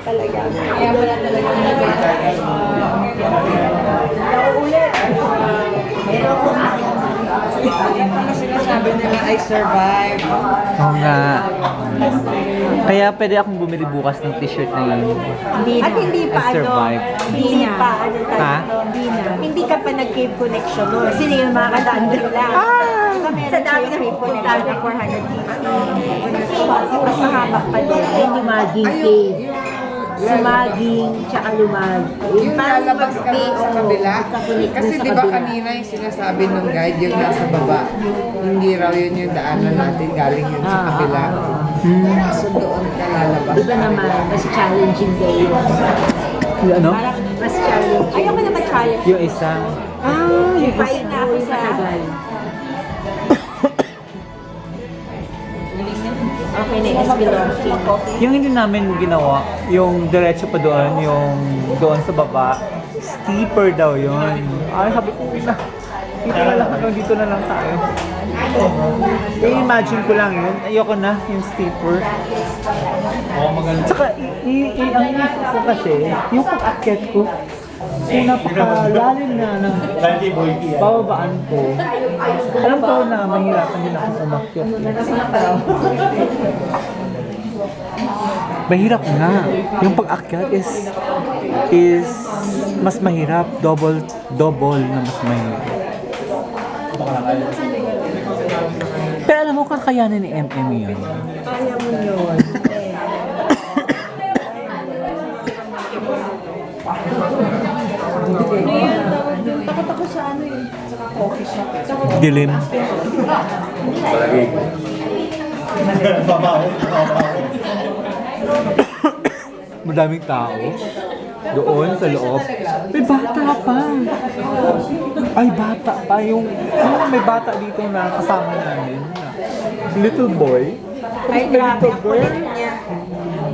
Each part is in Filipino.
talaga. Kaya pala talaga Ulit. Kaya pala sinasabi nila I survive. Oo nga. Kaya pwede akong bumili bukas ng t-shirt na yun. At hindi pa I survive. hindi pa Ha? hindi ka pa nag-cave connection nun. Sino yung mga kadaan lang? Sa dami na pupunta na 450. Mas mahaba pa doon. Hindi maging cave. Sumaging, tsaka lumag. Yung lalabas ka lang sa kabila. Kasi sa di ba kabila. kanina yung sinasabi ng guide yung nasa baba. Hindi raw yun yung daanan natin, galing yun sa kabila. So doon ka lalabas. Iba naman, mas challenging day. Yung ano? Parang mas challenging. Ayoko na ma-challenge. Yung isa. Yung fight na ako sa tagal. Okay na, is belonging. Yung hindi namin ginawa, yung diretso pa doon, yung doon sa baba, steeper daw yun. Ay, sabi ko, na, dito na lang, hanggang dito na lang tayo. I-imagine ko lang yun, ayoko na, yung steeper. Tsaka, ang isip ko kasi, yung pag-akyat ko, yung napakalalim na ng bababaan ko. Alam ko na mahirapan din ako umakyat. Mahirap nga. Yung pag-akyat is mas mahirap. Double na mas mahirap. Pero alam mo, kakayanin ni MM yun. Kaya mo yun. Takot ako sa ano eh. Sa coffee shop. Dilim. Madaming tao. Doon sa loob. May bata pa. Ay, bata pa. Yung may bata dito na kasama namin. Little boy. Ay, grabe. Ang kulit niya.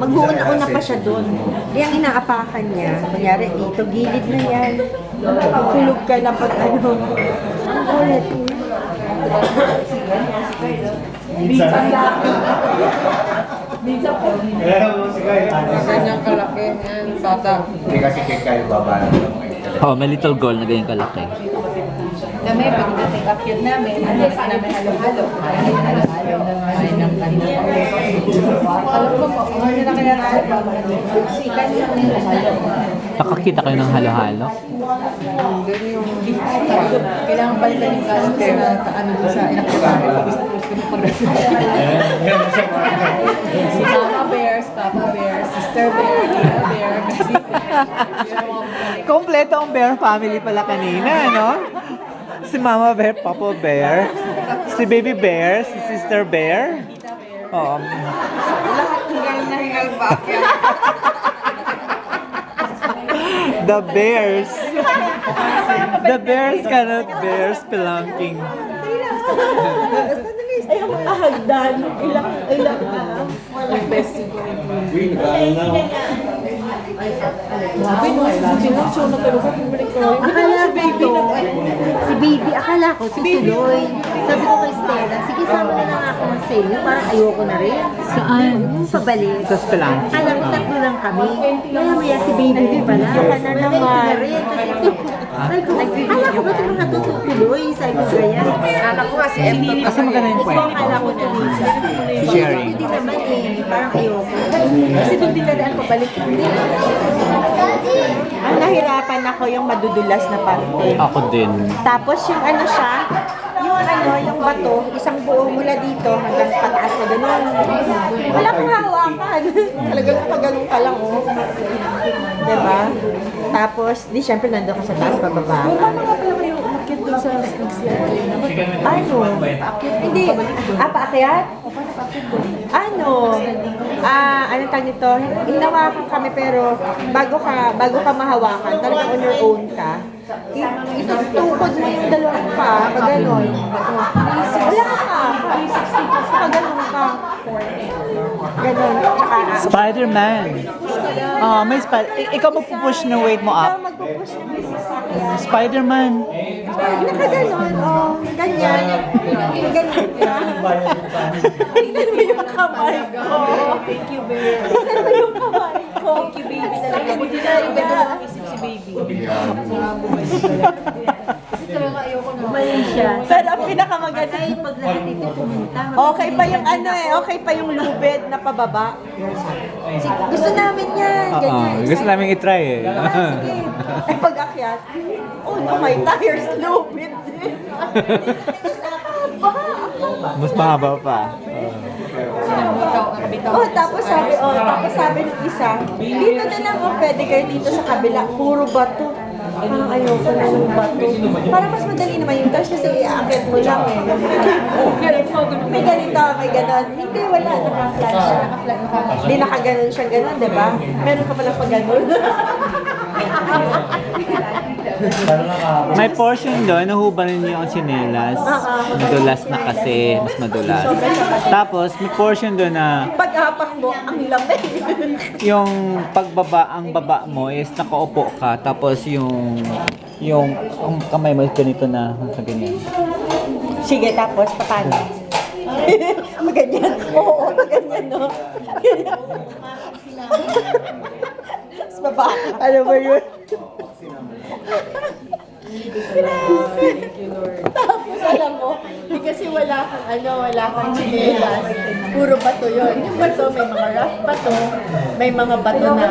Mag-uuna-una pa siya doon. Yung inaapakan niya, kunyari dito, gilid na yan. Tulog ka na pag ano. Ang kulit niya. Ganyang kalaki yan, bata. Hindi kasi kaya baba ng Oh, may little girl na ganyan kalaki. Kami, pagdating akyat namin, hindi pa namin halo-halo. Halo-halo. Kain ng kanina. Alam ko po, ano na kaya tayo? Kasi kanina nila halo. Nakakita kayo ng halo-halo? Doon yung kailangan palitan yung caster na ano doon sa inakitahan. Si Mama Bears, Papa Bears, Sister Bear, Tita Bear. Kompleto ang Bear family pala kanina, no? Si Mama Bear, Papa Bear, si Baby Bear, si Sister Bear. Oo. Lahat hingal na hingal ba? The bears. The bears cannot bear spelunking. Ay, ang mga hagdan. Ilang walang best. Akala ko si baby, akala ko tutuloy. Sabi ko kay Stella, sige sama na lang ako ng sale. Parang ayoko na rin. Saan? Pabalik. Sa spelunking. Akala ko tatlo lang kami. Maya si baby din pala. Ayoko na naman. Sabi ko, akala ko ba ito mga tutuloy? Sabi ko ganyan. Anak ko kasi M. Kasi maganda yung kwento. Akala ko tuloy siya. Sharing. Hindi naman eh. Parang ayoko. Kasi doon din nadaan pabalik. Ang nahirapan ako yung madudulas na parte. Ako din. Tapos yung ano siya, yung bato, isang buo mula dito hanggang pataas na gano'n. Wala kang hawakan. Talagang pagano'n ka lang, oh. Diba? Tapos, di syempre nandun ka sa taas, pababa. Paano nga pala kayo umakit doon sa ano? Hindi. Paakyat? Ano tawag nito? Hinawakan kami pero bago ka mahawakan, talagang on your own ka. Itutukod mo yung dalawang pa, pag gano'n. Wala ka. Pag gano'n ka. Gano'n. Spider-Man. Oh, may ikaw magpupush ng weight mo Ikaw up. magpupush mo. Spider-Man. Nakaganon, oh. Ganyan. Ganyan ka. Tingnan mo yung kamay ko. Thank you, Bear. Tingnan mo yung kamay ko. Pero ang pinakamaganda, Ay, pag lahat ito pumunta. okay pa yung ano eh, okay pa yung lubid na pababa. Gusto namin yan. Ganyan. Gusto namin i-try eh. Sige. Ay, pag-akyat, oh no, my tires lubid din. Mas mahaba pa. Oh, tapos sabi ng isa, dito na lang, oh, pwede kayo dito sa kabila, puro bato. Parang ayoko na ng bato. Para mas madali naman yung touch kasi i-aakit mo lang eh. May ganito, may ganon. Hindi, wala, naka-flat siya. Hindi nakaganon siya ganon, di ba? Meron ka pala pag ganon. May portion doon, nahubarin niyo ang tsinelas. Madulas na kasi, mas madulas. Tapos, may portion doon na Pag-apak mo, ang lamig. yung pagbaba, ang baba mo is nakaupo ka. Tapos ang kamay mo is ganito na, sa ganyan. Sige, tapos, paano? Maganyan. Oo, maganyan, no? Tapos baba. Ano ba yun? Tapos alam mo, di kasi wala kang chinelas. Puro bato yun. Yung bato, may mga rough bato, may mga bato na